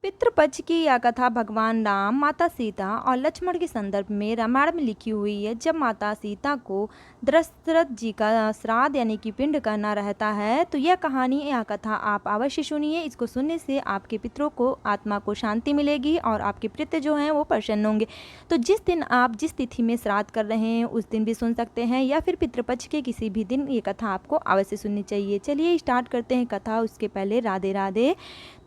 पितृपक्ष की यह कथा भगवान राम, माता सीता और लक्ष्मण के संदर्भ में रामायण में लिखी हुई है। जब माता सीता को दशरथ जी का श्राद्ध यानी कि पिंड करना रहता है, तो यह कहानी, यह कथा आप अवश्य सुनिए। इसको सुनने से आपके पितरों को, आत्मा को शांति मिलेगी और आपके पितृ जो हैं वो प्रसन्न होंगे। तो जिस दिन आप जिस तिथि में श्राद्ध कर रहे हैं उस दिन भी सुन सकते हैं, या फिर पितृपक्ष के किसी भी दिन ये कथा आपको अवश्य सुननी चाहिए। चलिए स्टार्ट करते हैं कथा। उसके पहले राधे राधे।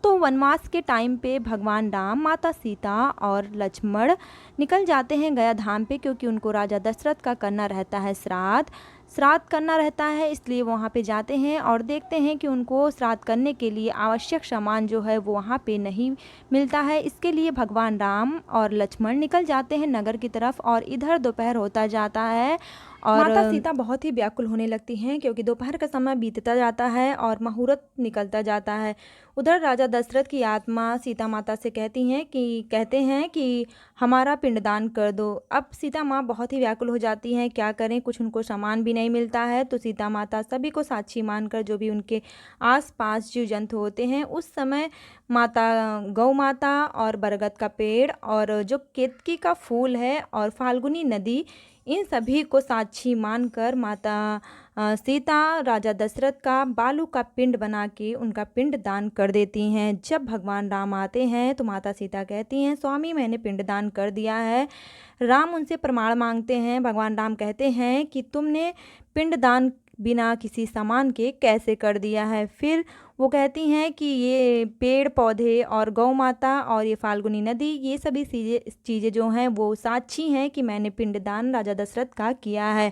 तो वनवास के टाइम पे भगवान राम, माता सीता और लक्ष्मण निकल जाते हैं गया धाम पे, क्योंकि उनको राजा दशरथ का करना रहता है श्राद्ध करना रहता है। इसलिए वहाँ पे जाते हैं और देखते हैं कि उनको श्राद्ध करने के लिए आवश्यक सामान जो है वो वहाँ पे नहीं मिलता है। इसके लिए भगवान राम और लक्ष्मण निकल जाते हैं नगर की तरफ, और इधर दोपहर होता जाता है और माता सीता बहुत ही व्याकुल होने लगती हैं, क्योंकि दोपहर का समय बीतता जाता है और मुहूर्त निकलता जाता है। उधर राजा दशरथ की आत्मा सीता माता से कहते हैं कि हमारा पिंडदान कर दो। अब सीता माँ बहुत ही व्याकुल हो जाती हैं, क्या करें, कुछ उनको सामान भी नहीं मिलता है। तो सीता माता सभी को साक्षी मानकर, जो भी उनके आसपास जीव जंतु होते हैं, उस समय माता गौ माता और बरगद का पेड़ और जो केतकी का फूल है और फाल्गुनी नदी, इन सभी को साक्षी मानकर माता सीता राजा दशरथ का बालू का पिंड बना के उनका पिंड दान कर देती हैं। जब भगवान राम आते हैं तो माता सीता कहती हैं, स्वामी मैंने पिंड दान कर दिया है। राम उनसे प्रमाण मांगते हैं। भगवान राम कहते हैं कि तुमने पिंड दान बिना किसी सामान के कैसे कर दिया है। फिर वो कहती हैं कि ये पेड़ पौधे और गौ माता और ये फाल्गुनी नदी, ये सभी चीज़ें जो हैं वो साक्षी हैं कि मैंने पिंडदान राजा दशरथ का किया है।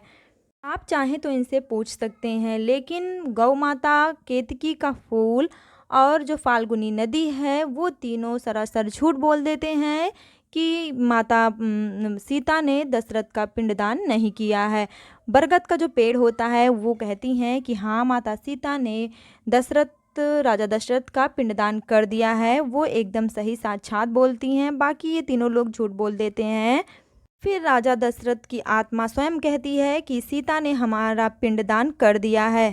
आप चाहें तो इनसे पूछ सकते हैं। लेकिन गौ माता, केतकी का फूल और जो फाल्गुनी नदी है, वो तीनों सरासर झूठ बोल देते हैं कि माता सीता ने दशरथ का पिंडदान नहीं किया है। बरगद का जो पेड़ होता है वो कहती हैं कि हाँ, माता सीता ने राजा दशरथ का पिंडदान कर दिया है। वो एकदम सही साक्षात बोलती हैं, बाकी ये तीनों लोग झूठ बोल देते हैं। फिर राजा दशरथ की आत्मा स्वयं कहती है कि सीता ने हमारा पिंडदान कर दिया है।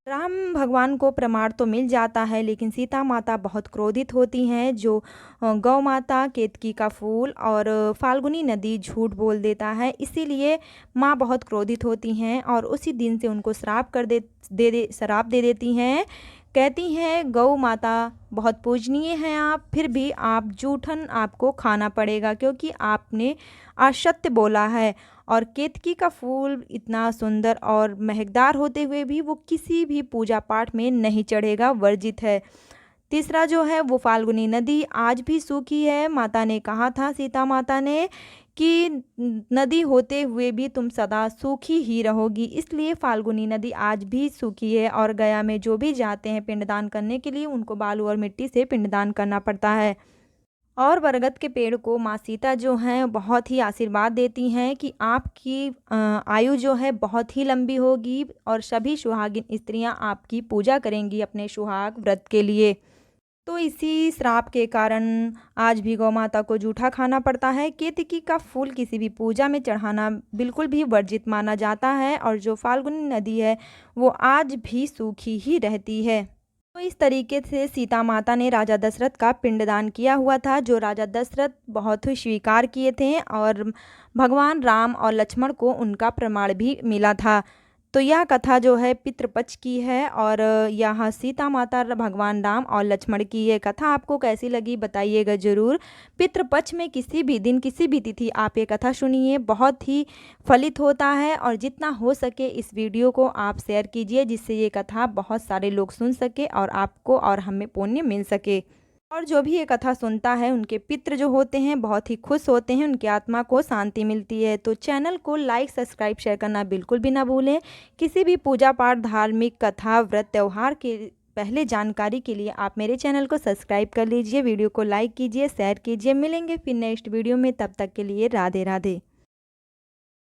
राम भगवान को प्रमाण तो मिल जाता है, लेकिन सीता माता बहुत क्रोधित होती हैं। जो गौ माता, केतकी का फूल और फाल्गुनी नदी झूठ बोल देता है, इसीलिए माँ बहुत क्रोधित होती हैं और उसी दिन से उनको श्राप दे देती हैं। कहती हैं, गौ माता बहुत पूजनीय हैं आप, फिर भी आप जूठन आपको खाना पड़ेगा, क्योंकि आपने असत्य बोला है। और केतकी का फूल इतना सुंदर और महकदार होते हुए भी वो किसी भी पूजा पाठ में नहीं चढ़ेगा, वर्जित है। तीसरा जो है वो फाल्गुनी नदी आज भी सूखी है। माता ने कहा था, सीता माता ने, कि नदी होते हुए भी तुम सदा सूखी ही रहोगी, इसलिए फाल्गुनी नदी आज भी सूखी है। और गया में जो भी जाते हैं पिंडदान करने के लिए, उनको बालू और मिट्टी से पिंडदान करना पड़ता है। और बरगद के पेड़ को माँ सीता जो हैं बहुत ही आशीर्वाद देती हैं कि आपकी आयु जो है बहुत ही लंबी होगी और सभी सुहागिन स्त्रियां आपकी पूजा करेंगी अपने सुहाग व्रत के लिए। तो इसी श्राप के कारण आज भी गौ माता को जूठा खाना पड़ता है। केतकी का फूल किसी भी पूजा में चढ़ाना बिल्कुल भी वर्जित माना जाता है, और जो फाल्गुनी नदी है वो आज भी सूखी ही रहती है। तो इस तरीके से सीता माता ने राजा दशरथ का पिंडदान किया हुआ था, जो राजा दशरथ बहुत ही स्वीकार किए थे, और भगवान राम और लक्ष्मण को उनका प्रमाण भी मिला था। तो यह कथा जो है पितृपक्ष की है, और यह सीता माता, भगवान राम और लक्ष्मण की ये कथा आपको कैसी लगी बताइएगा ज़रूर। पितृपक्ष में किसी भी दिन, किसी भी तिथि आप ये कथा सुनिए, बहुत ही फलित होता है। और जितना हो सके इस वीडियो को आप शेयर कीजिए, जिससे ये कथा बहुत सारे लोग सुन सके और आपको और हमें पुण्य मिल सके। और जो भी ये कथा सुनता है, उनके पितृ जो होते हैं बहुत ही खुश होते हैं, उनकी आत्मा को शांति मिलती है। तो चैनल को लाइक, सब्सक्राइब, शेयर करना बिल्कुल भी ना भूलें। किसी भी पूजा पाठ, धार्मिक कथा, व्रत, त्यौहार के पहले जानकारी के लिए आप मेरे चैनल को सब्सक्राइब कर लीजिए, वीडियो को लाइक कीजिए, शेयर कीजिए। मिलेंगे फिर नेक्स्ट वीडियो में, तब तक के लिए राधे राधे।